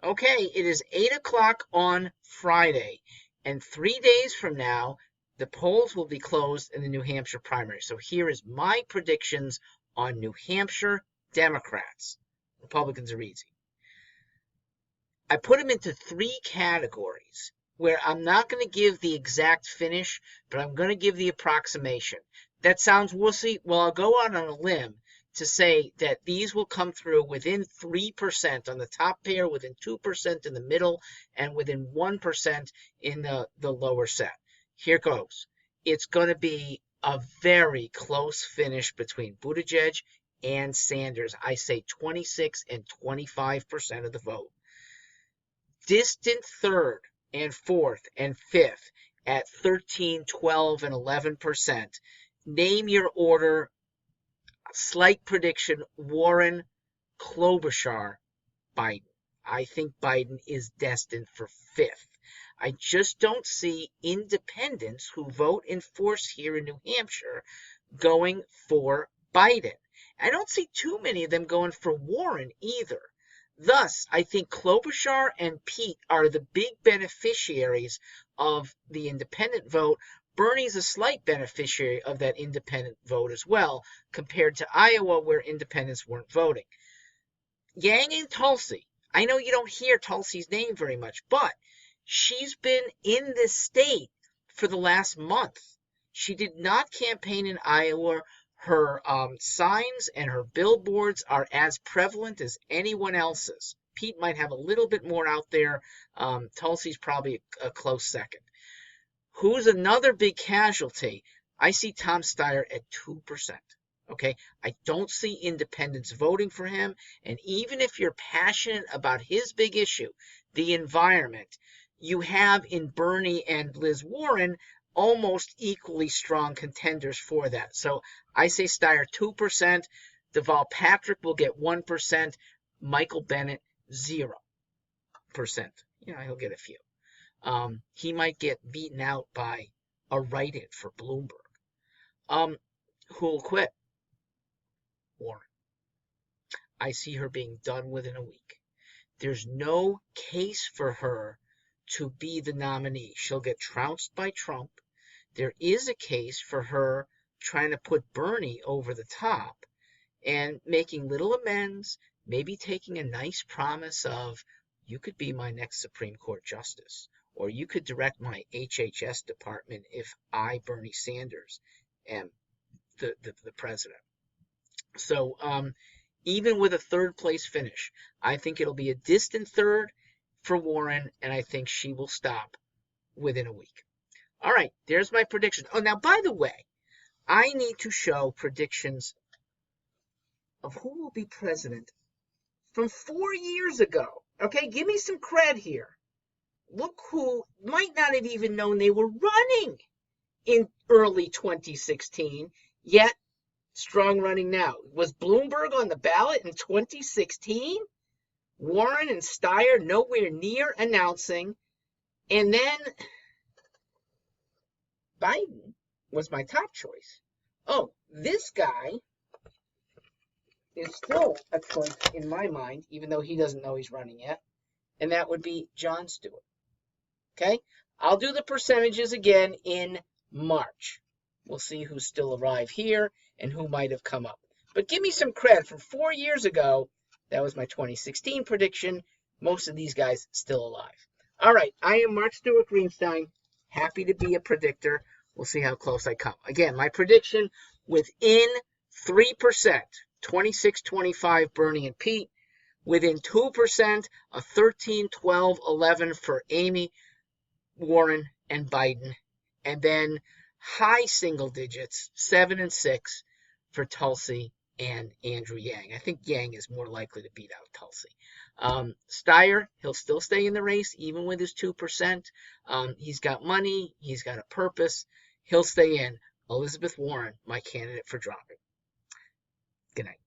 Okay, it is 8 o'clock on Friday, and 3 days from now, the polls will be closed in the New Hampshire primary. So here is my predictions on New Hampshire Democrats. Republicans are easy. I put them into three categories where I'm not going to give the exact finish, but I'm going to give the approximation. That sounds wussy. Well, I'll go out on a limb to say that these will come through within 3% on the top pair, within 2% in the middle, and within 1% in the lower set. Here goes. It's going to be a very close finish between Buttigieg and Sanders. I say 26 and 25% of the vote. Distant third and fourth and fifth at 13, 12, and 11%. Name your order. Slight prediction, Warren, Klobuchar, Biden. I think Biden is destined for fifth. I just don't see independents who vote in force here in New Hampshire going for Biden. I don't see too many of them going for Warren either. Thus, I think Klobuchar and Pete are the big beneficiaries of the independent vote. Bernie's a slight beneficiary of that independent vote as well, compared to Iowa, where independents weren't voting. Yang and Tulsi. I know you don't hear Tulsi's name very much, but she's been in this state for the last month. She did not campaign in Iowa. Her signs and her billboards are as prevalent as anyone else's. Pete might have a little bit more out there. Tulsi's probably a close second. Who's another big casualty? I see Tom Steyer at 2%. Okay, I don't see independents voting for him. And even if you're passionate about his big issue, the environment, you have in Bernie and Liz Warren almost equally strong contenders for that. So I say Steyer 2%. Deval Patrick will get 1%. Michael Bennet 0%. He'll get a few. He might get beaten out by a write-in for Bloomberg. Who'll quit? Warren. I see her being done within a week. There's no case for her to be the nominee. She'll get trounced by Trump. There is a case for her trying to put Bernie over the top and making little amends, maybe taking a nice promise of, you could be my next Supreme Court justice, or you could direct my HHS department if I, Bernie Sanders, am the president. So even with a third place finish, I think it'll be a distant third for Warren, and I think she will stop within a week. All right, there's my prediction. Oh, now, by the way, I need to show predictions of who will be president from 4 years ago. Okay, give me some cred here. Look who might not have even known they were running in early 2016, yet strong running now. Was Bloomberg on the ballot in 2016? Warren and Steyer nowhere near announcing. And then Biden was my top choice. Oh, this guy is still a choice in my mind, even though he doesn't know he's running yet. And that would be Jon Stewart. Okay? I'll do the percentages again in March. We'll see who's still alive here and who might have come up. But give me some credit. From 4 years ago, that was my 2016 prediction. Most of these guys still alive. All right, I am Mark Stewart Greenstein. Happy to be a predictor. We'll see how close I come. Again, my prediction within 3%, 26-25 Bernie and Pete. Within 2%, a 13, 12, 11 for Amy, Warren, and Biden. And then high single digits, 7 and 6 for Tulsi and Andrew Yang. I think Yang is more likely to beat out Tulsi. Steyer, he'll still stay in the race, even with his 2%. He's got money. He's got a purpose. He'll stay in. Elizabeth Warren, my candidate for dropping. Good night.